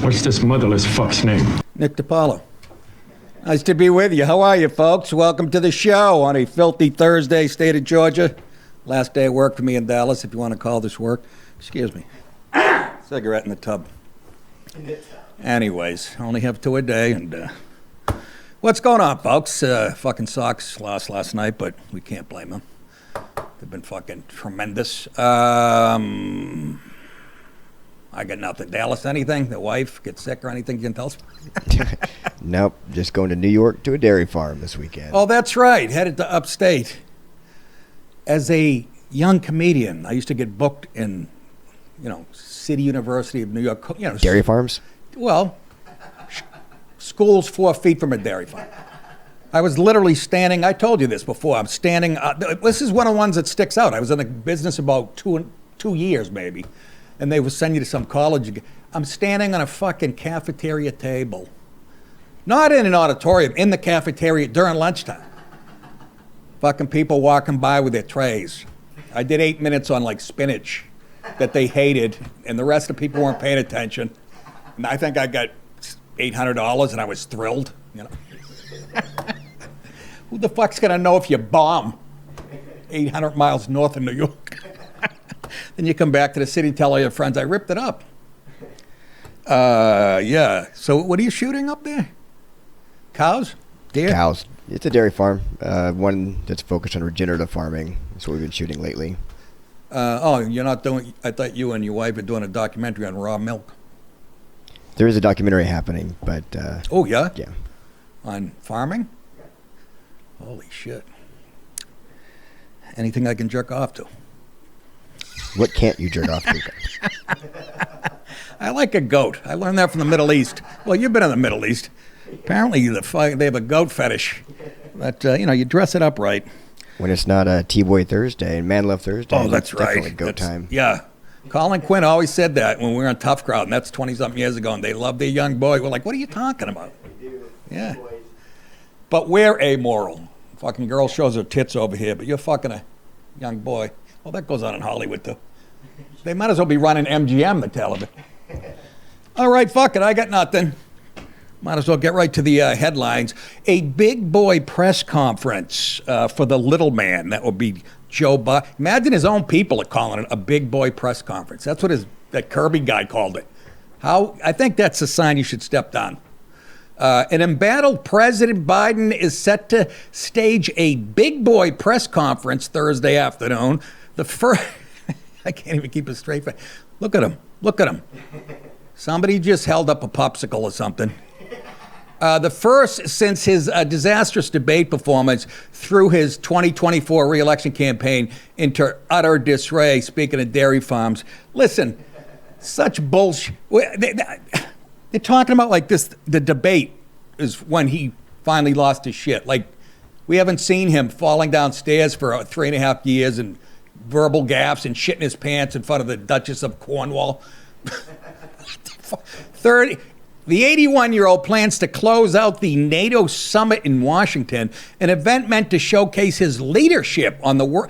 What's this motherless fuck's name? Nick Di Paolo. Nice to be with you. How are you, folks? Welcome to the show on a filthy Thursday, state of Georgia. Last day of work for me in Dallas, if you want to call this work. Excuse me. Cigarette in the tub. Anyways, only have 2 a day, and what's going on, folks? Fucking Sox lost last night, but we can't blame them. They've been fucking tremendous. I got nothing. Dallas, anything? The wife get sick or anything you can tell us? Nope, just going to New York to a dairy farm this weekend. Oh, that's right. Headed to upstate. As a young comedian, I used to get booked in, City University of New York. Dairy farms? Well, schools 4 feet from a dairy farm. I was literally standing, I told you this before, I'm standing, this is one of the ones that sticks out. I was in the business about two years maybe, and they would send you to some college. I'm standing on a fucking cafeteria table. Not in an auditorium, in the cafeteria during lunchtime. Fucking people walking by with their trays. I did 8 minutes on like spinach that they hated, and the rest of the people weren't paying attention. And I think I got $800 and I was thrilled, Who the fuck's gonna know if you bomb 800 miles north of New York? Then you come back to the city and tell all your friends, I ripped it up. Yeah. So what are you shooting up there? Cows? Deer? Cows. It's a dairy farm, one that's focused on regenerative farming. That's what we've been shooting lately. You're not doing, I thought you and your wife are doing a documentary on raw milk. There is a documentary happening, but... Oh, yeah? Yeah. On farming? Holy shit. Anything I can jerk off to? What can't you jerk off to? I like a goat. I learned that from the Middle East. Well, you've been in the Middle East. Apparently, they have a goat fetish. But, you dress it up right. When it's not a T-Boy Thursday and Man Love Thursday. Oh, that's right. Definitely goat time. Yeah. Colin Quinn always said that when we were on Tough Crowd, and that's 20-something years ago, and they loved their young boy. We're like, what are you talking about? Yeah. But we're amoral. Fucking girl shows her tits over here, but you're fucking a young boy. Well, that goes on in Hollywood, too. They might as well be running MGM, the television. All right, fuck it. I got nothing. Might as well get right to the headlines. A big boy press conference for the little man. That would be Joe Biden. Imagine his own people are calling it a big boy press conference. That's what that Kirby guy called it. I think that's a sign you should step down. An embattled President Biden is set to stage a big boy press conference Thursday afternoon. The first, I can't even keep a straight face. Look at him. Look at him. Somebody just held up a popsicle or something. The first since his disastrous debate performance threw his 2024 re-election campaign into utter disarray, speaking of dairy farms. Listen, such bullshit. They're talking about like this, the debate is when he finally lost his shit. Like, we haven't seen him falling downstairs for 3.5 years and verbal gaffes and shitting his pants in front of the Duchess of Cornwall. 30. The 81-year-old plans to close out the NATO summit in Washington, an event meant to showcase his leadership on the world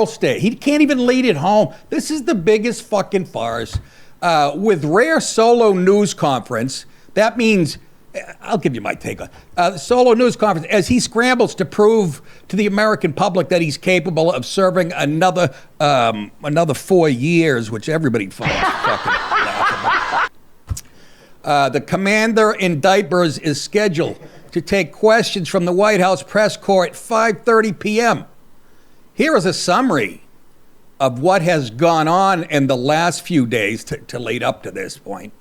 stage. He can't even lead at home. This is the biggest fucking farce. With rare solo news conference, that means, I'll give you my take on the solo news conference, as he scrambles to prove to the American public that he's capable of serving another 4 years, which everybody finds fucking laughable. The commander in diapers is scheduled to take questions from the White House press corps at 5:30 p.m. Here is a summary of what has gone on in the last few days to lead up to this point.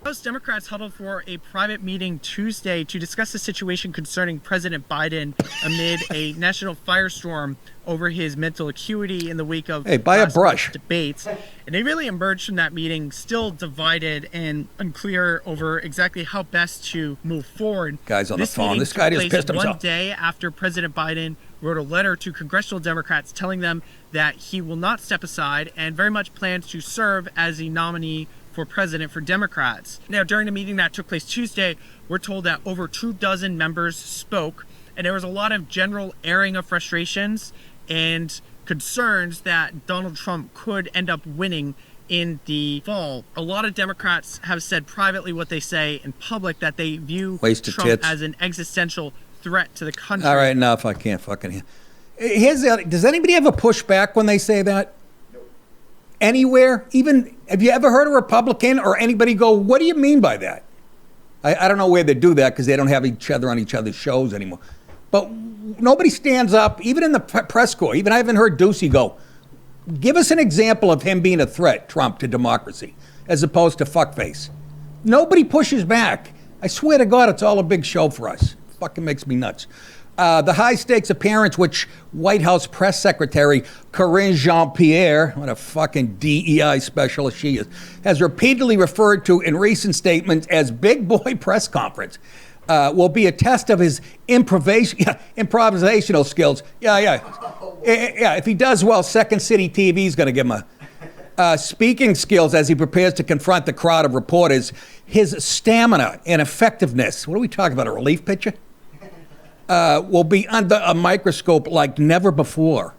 House Democrats huddled for a private meeting Tuesday to discuss the situation concerning President Biden amid a national firestorm over his mental acuity in the wake of buy a brush debates. And they really emerged from that meeting still divided and unclear over exactly how best to move forward. Guy's on the phone. This guy just pissed himself. One day after President Biden wrote a letter to congressional Democrats telling them that he will not step aside and very much plans to serve as the nominee for president for Democrats. Now, during the meeting that took place Tuesday, we're told that over 24 members spoke, and there was a lot of general airing of frustrations and concerns that Donald Trump could end up winning in the fall. A lot of Democrats have said privately what they say in public, that they view Wasted Trump tits. as an existential threat to the country. All right, enough. I can't fucking hear. Does anybody ever push back when they say that? Anywhere? Even, have you ever heard a Republican or anybody go, what do you mean by that? I don't know where they do that because they don't have each other on each other's shows anymore. But nobody stands up, even in the press corps. Even I haven't heard Ducey go, give us an example of him being a threat, Trump, to democracy, as opposed to fuckface. Nobody pushes back. I swear to God, it's all a big show for us. Fucking makes me nuts. The high-stakes appearance which White House press secretary Karine Jean-Pierre, what a fucking DEI specialist she is, has repeatedly referred to in recent statements as big boy press conference, will be a test of his improvisational skills. Yeah, if he does well, Second City TV is going to give him a speaking skills as he prepares to confront the crowd of reporters, his stamina and effectiveness. What are we talking about, a relief pitcher? Will be under a microscope like never before.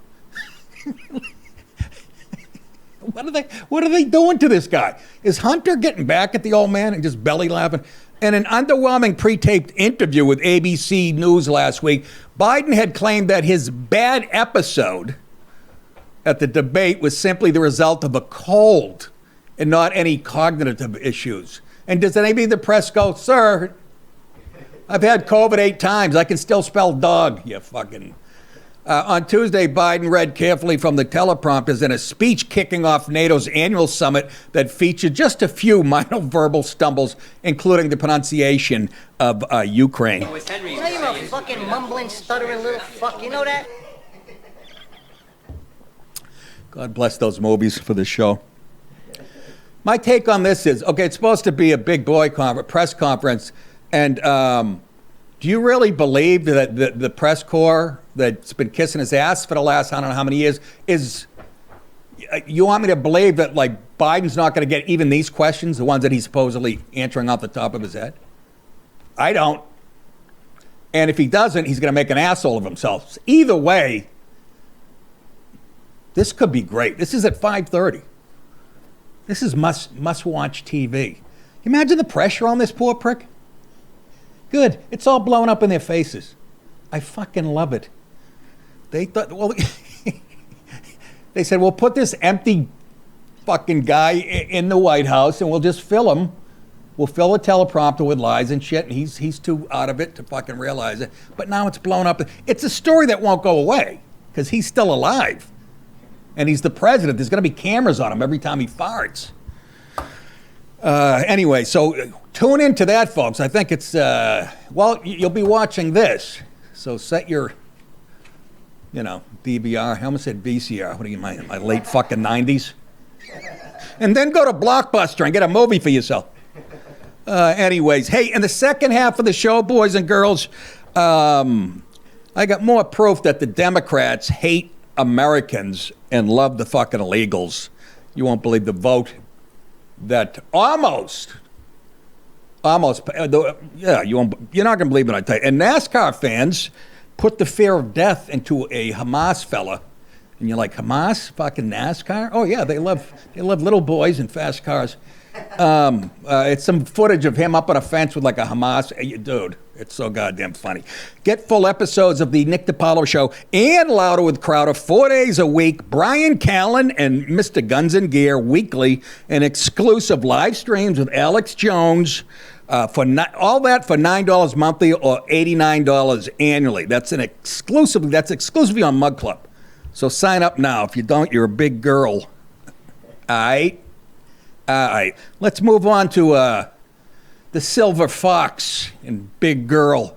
What are they doing to this guy? Is Hunter getting back at the old man and just belly laughing? In an underwhelming pre-taped interview with ABC News last week, Biden had claimed that his bad episode at the debate was simply the result of a cold and not any cognitive issues. And does anybody in the press go, sir, I've had COVID 8 times. I can still spell dog, you fucking. On Tuesday, Biden read carefully from the teleprompters in a speech kicking off NATO's annual summit that featured just a few minor verbal stumbles, including the pronunciation of Ukraine. You know you're a fucking mumbling, stuttering little fuck. You know that? God bless those movies for the show. My take on this is, okay, it's supposed to be a big boy press conference. And do you really believe that the press corps that's been kissing his ass for the last I don't know how many years is, you want me to believe that like Biden's not going to get even these questions, the ones that he's supposedly answering off the top of his head? I don't. And if he doesn't, he's going to make an asshole of himself. Either way, this could be great. This is at 5:30. This is must-watch TV. Imagine the pressure on this poor prick. Good. It's all blown up in their faces. I fucking love it. They thought, well, they said, we'll put this empty fucking guy in the White House and we'll just fill him. We'll fill the teleprompter with lies and shit, and he's too out of it to fucking realize it. But now it's blown up. It's a story that won't go away because he's still alive. And he's the president. There's going to be cameras on him every time he farts. Anyway, so tune into that, folks. I think it's, well, you'll be watching this. So set your, DVR. I almost said VCR. What are you, my late fucking 90s? And then go to Blockbuster and get a movie for yourself. Anyways, hey, in the second half of the show, boys and girls, I got more proof that the Democrats hate Americans and love the fucking illegals. You won't believe the vote that almost, yeah, you're not going to believe it, I tell you. And NASCAR fans put the fear of death into a Hamas fella. And you're like, Hamas? Fucking NASCAR? Oh, yeah, they love little boys and fast cars. It's some footage of him up on a fence with like a Hamas. Dude, it's so goddamn funny. Get full episodes of the Nick Di Paolo Show and Louder with Crowder 4 days a week. Brian Callen and Mr. Guns and Gear weekly, and exclusive live streams with Alex Jones. All that for $9 monthly or $89 annually. That's exclusively on Mug Club. So sign up now. If you don't, you're a big girl. All right. Let's move on to the Silver Fox and Big Girl.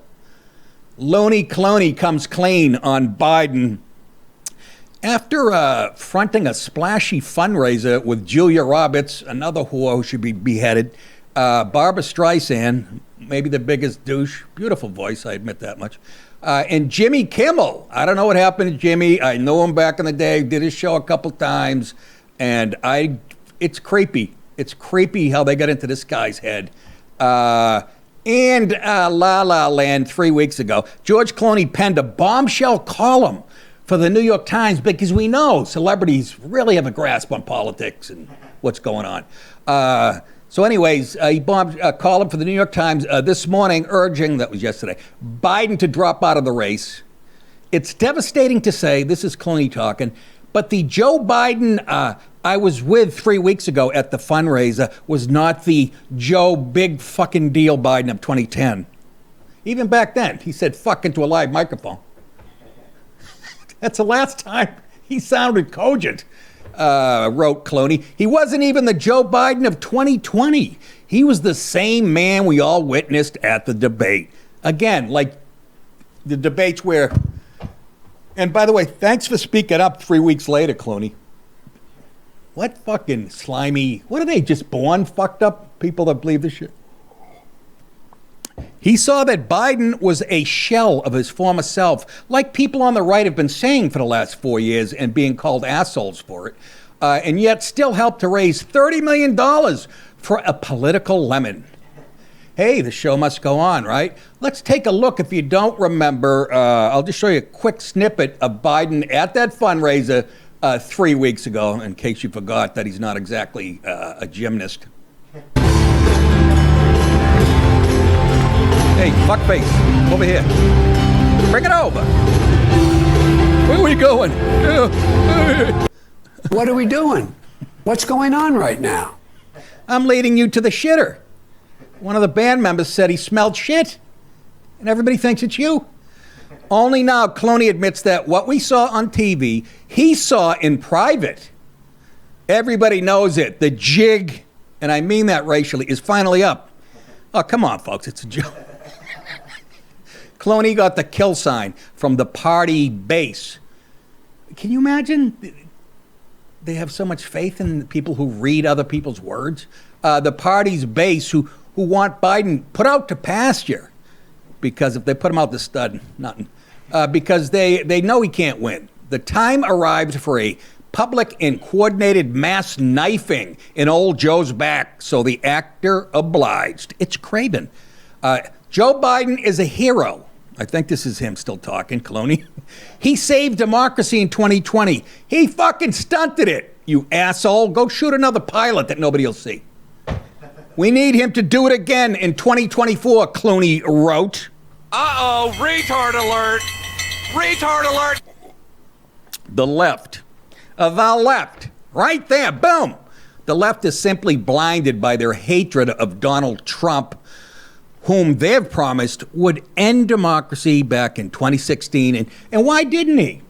Looney Clooney comes clean on Biden after fronting a splashy fundraiser with Julia Roberts, another whore who should be beheaded. Barbara Streisand, maybe the biggest douche. Beautiful voice, I admit that much. And Jimmy Kimmel. I don't know what happened to Jimmy. I know him back in the day. Did his show a couple times. And it's creepy. It's creepy how they got into this guy's head. And La La Land 3 weeks ago, George Clooney penned a bombshell column for the New York Times because we know celebrities really have a grasp on politics and what's going on. So anyways, he bombed a column for the New York Times this morning urging, that was yesterday, Biden to drop out of the race. It's devastating to say, this is Clooney talking, but the Joe Biden I was with 3 weeks ago at the fundraiser was not the Joe big fucking deal Biden of 2010. Even back then, he said fuck into a live microphone. That's the last time he sounded cogent, wrote Clooney. He wasn't even the Joe Biden of 2020. He was the same man we all witnessed at the debate. Again, like the debates where, and by the way, thanks for speaking up 3 weeks later, Clooney. What fucking slimy, what are they, just born fucked up people that believe this shit? He saw that Biden was a shell of his former self, like people on the right have been saying for the last 4 years and being called assholes for it, and yet still helped to raise $30 million for a political lemon. Hey, the show must go on, right? Let's take a look. If you don't remember, I'll just show you a quick snippet of Biden at that fundraiser 3 weeks ago, in case you forgot that he's not exactly a gymnast. Hey, fuckface, over here. Bring it over. Where are we going? What are we doing? What's going on right now? I'm leading you to the shitter. One of the band members said he smelled shit, and everybody thinks it's you. Only now Clooney admits that what we saw on TV, he saw in private. Everybody knows it. The jig, and I mean that racially, is finally up. Oh, come on, folks, it's a joke. Clooney got the kill sign from the party base. Can you imagine? They have so much faith in people who read other people's words. The party's base who want Biden put out to pasture, because if they put him out to stud, nothing. Because they know he can't win. The time arrived for a public and coordinated mass knifing in old Joe's back, so the actor obliged. It's Craven. Joe Biden is a hero. I think this is him still talking, Clooney. He saved democracy in 2020. He fucking stunted it, you asshole. Go shoot another pilot that nobody will see. We need him to do it again in 2024, Clooney wrote. Uh-oh, retard alert! Retard alert! The left. Right there, boom. The left is simply blinded by their hatred of Donald Trump, whom they've promised would end democracy back in 2016. And why didn't he?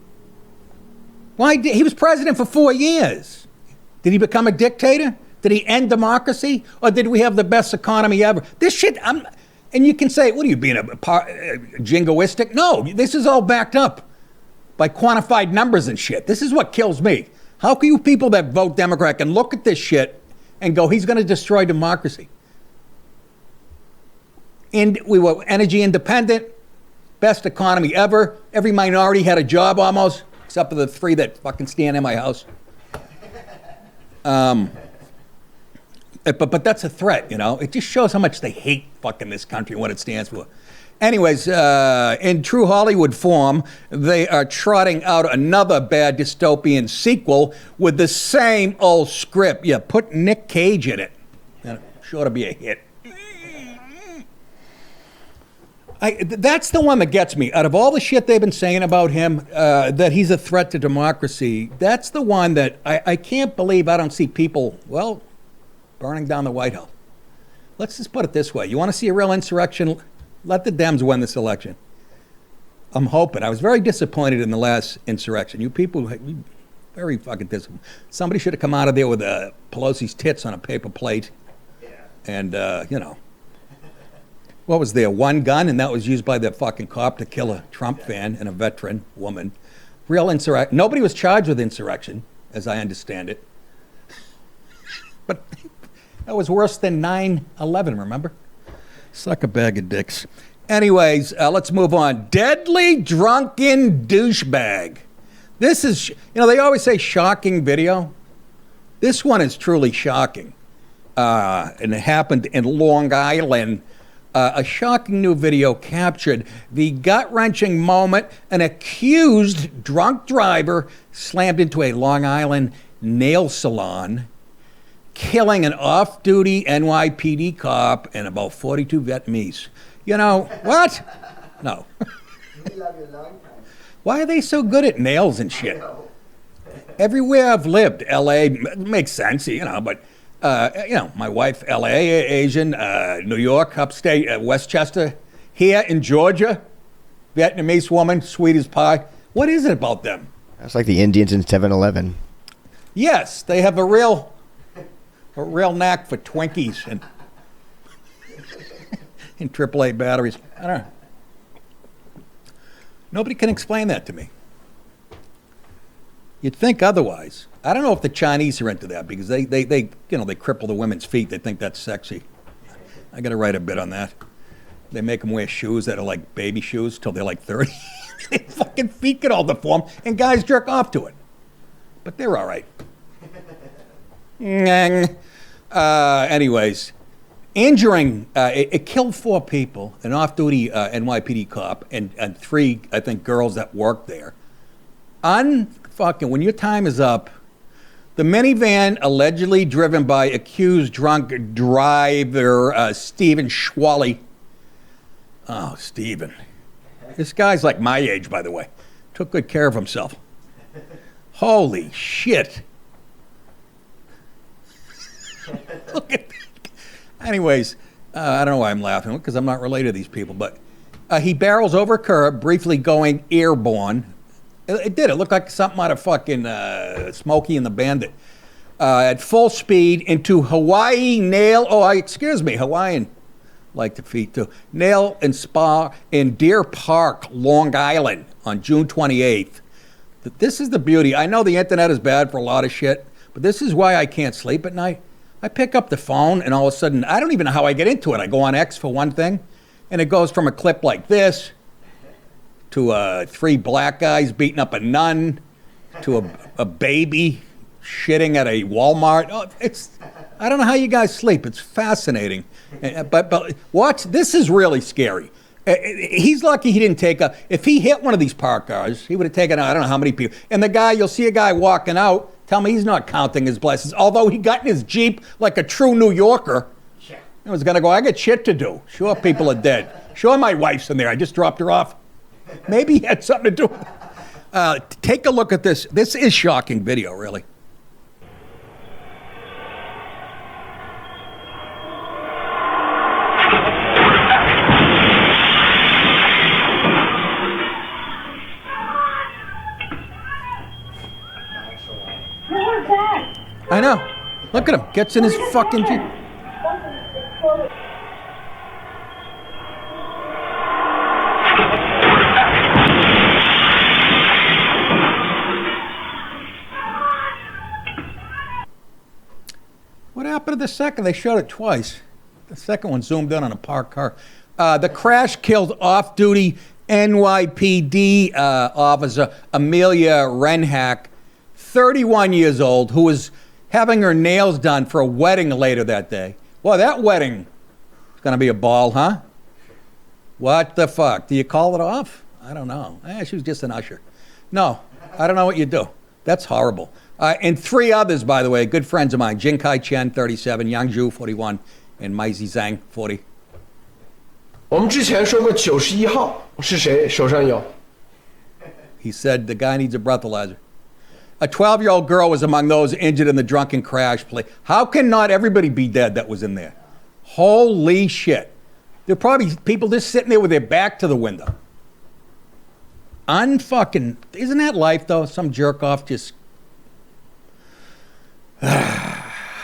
He was president for 4 years. Did he become a dictator? Did he end democracy? Or did we have the best economy ever? This shit, and you can say, what are you being, jingoistic? No, this is all backed up by quantified numbers and shit. This is what kills me. How can you people that vote Democrat can look at this shit and go, he's going to destroy democracy? And we were energy independent, best economy ever. Every minority had a job almost, except for the 3 that fucking stand in my house. But that's a threat, you know? It just shows how much they hate fucking this country and what it stands for. Anyways, in true Hollywood form, they are trotting out another bad dystopian sequel with the same old script. Yeah, put Nick Cage in it. Sure to be a hit. That's the one that gets me. Out of all the shit they've been saying about him, that he's a threat to democracy, that's the one that I can't believe I don't see people, well, burning down the White House. Let's just put it this way. You want to see a real insurrection? Let the Dems win this election. I'm hoping. I was very disappointed in the last insurrection. You people, very fucking disappointed. Somebody should have come out of there with Pelosi's tits on a paper plate. Yeah. And, you know. What was there? One gun, and that was used by the fucking cop to kill a Trump fan and a veteran woman. Real insurrection. Nobody was charged with insurrection, as I understand it. But that was worse than 9/11, remember? Suck a bag of dicks. Anyways, let's move on. Deadly drunken douchebag. This is, you know, they always say shocking video. This one is truly shocking. And it happened in Long Island. A shocking new video captured the gut-wrenching moment an accused drunk driver slammed into a Long Island nail salon killing an off-duty NYPD cop and about 42 Vietnamese. You know, what? No. Why are they so good at nails and shit? Everywhere I've lived, L.A. makes sense, you know, but, you know, my wife, L.A., Asian, New York, upstate, Westchester, here in Georgia, Vietnamese woman, sweet as pie. What is it about them? That's like the Indians in 7-Eleven. Yes, they have a real knack for Twinkies and and AAA batteries. I don't know. Nobody can explain that to me. You'd think otherwise. I don't know if the Chinese are into that because they you know, they cripple the women's feet. They think that's sexy. I got to write a bit on that. They make them wear shoes that are like baby shoes till they're like 30. Their fucking feet get all deformed, and guys jerk off to it. But they're all right. Anyways, injuring, it killed 4 people, an off-duty NYPD cop, and 3, I think, girls that worked there. When your time is up, the minivan allegedly driven by accused drunk driver Stephen Schwally. Oh, Stephen. This guy's like my age, by the way. Took good care of himself. Holy shit. Look at that. Anyways, I don't know why I'm laughing, because I'm not related to these people, but he barrels over a curb, briefly going airborne. It did. It looked like something out of fucking Smokey and the Bandit. At full speed into Hawaiian like the feet too. Nail and Spa in Deer Park, Long Island on June 28th. This is the beauty. I know the internet is bad for a lot of shit, but this is why I can't sleep at night. I pick up the phone and all of a sudden, I don't even know how I get into it. I go on X for one thing, and it goes from a clip like this to 3 black guys beating up a nun to a baby shitting at a Walmart. Oh, I don't know how you guys sleep. It's fascinating. But watch, this is really scary. He's lucky he didn't if he hit one of these parked cars, he would have taken out, I don't know how many people. And you'll see a guy walking out, tell me he's not counting his blessings. Although he got in his Jeep like a true New Yorker. He was going to go, I got shit to do. Sure, people are dead. Sure, my wife's in there. I just dropped her off. Maybe he had something to do. Take a look at this. This is shocking video, really. I know. Look at him. Gets in his fucking Jeep. What happened to the second? They showed it twice. The second one zoomed in on a parked car. The crash killed off-duty NYPD officer Amelia Renhack, 31 years old, who was having her nails done for a wedding later that day. Well, that wedding is going to be a ball, huh? What the fuck? Do you call it off? I don't know. She was just an usher. No, I don't know what you do. That's horrible. And 3 others, by the way, good friends of mine. Jin Kai Chen, 37, Yang Zhu, 41, and Mai Zhang, 40. 我们之前说过91号是谁？手上有。 He said the guy needs a breathalyzer. A 12-year-old girl was among those injured in the drunken crash. How can not everybody be dead that was in there? Holy shit. There are probably people just sitting there with their back to the window. Isn't that life, though? Some jerk off just...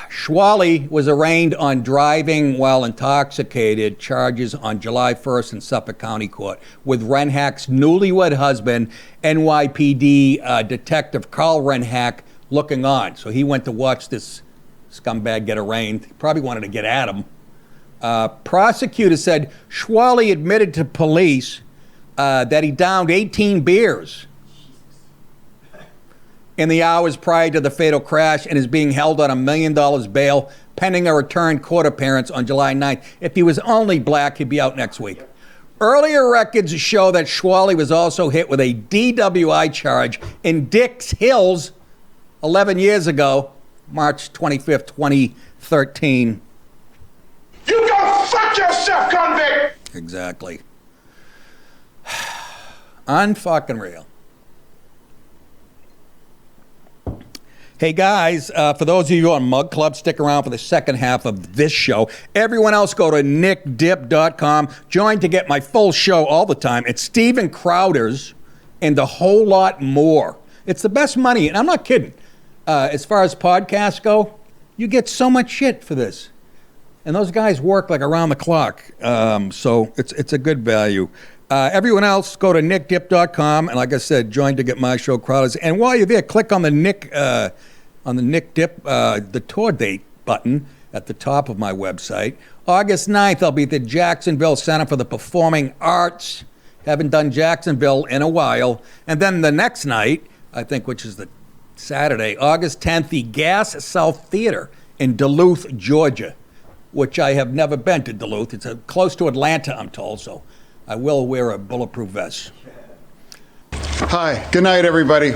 Schwally was arraigned on driving while intoxicated charges on July 1st in Suffolk County Court with Renhack's newlywed husband, NYPD Detective Carl Renhack, looking on. So he went to watch this scumbag get arraigned. He probably wanted to get at him. Prosecutors said Schwally admitted to police that he downed 18 beers in the hours prior to the fatal crash and is being held on $1 million bail pending a return court appearance on July 9th. If he was only black, he'd be out next week. Earlier records show that Schwally was also hit with a DWI charge in Dix Hills 11 years ago March 25th, 2013. You go fuck yourself, convict! Exactly. Unfucking real. Hey guys, for those of you on Mug Club, stick around for the second half of this show. Everyone else go to nickdip.com. Join to get my full show all the time. It's Steven Crowder's and a whole lot more. It's the best money, and I'm not kidding. As far as podcasts go, you get so much shit for this. And those guys work like around the clock. So it's a good value. Everyone else, go to nickdip.com. And like I said, join to get my show, Crowders. And while you're there, click on the Nick Dip, the tour date button at the top of my website. August 9th, I'll be at the Jacksonville Center for the Performing Arts. Haven't done Jacksonville in a while. And then the next night, I think, which is the Saturday, August 10th, the Gas South Theater in Duluth, Georgia, which I have never been to Duluth. It's close to Atlanta, I'm told, so I will wear a bulletproof vest. Hi, good night, everybody.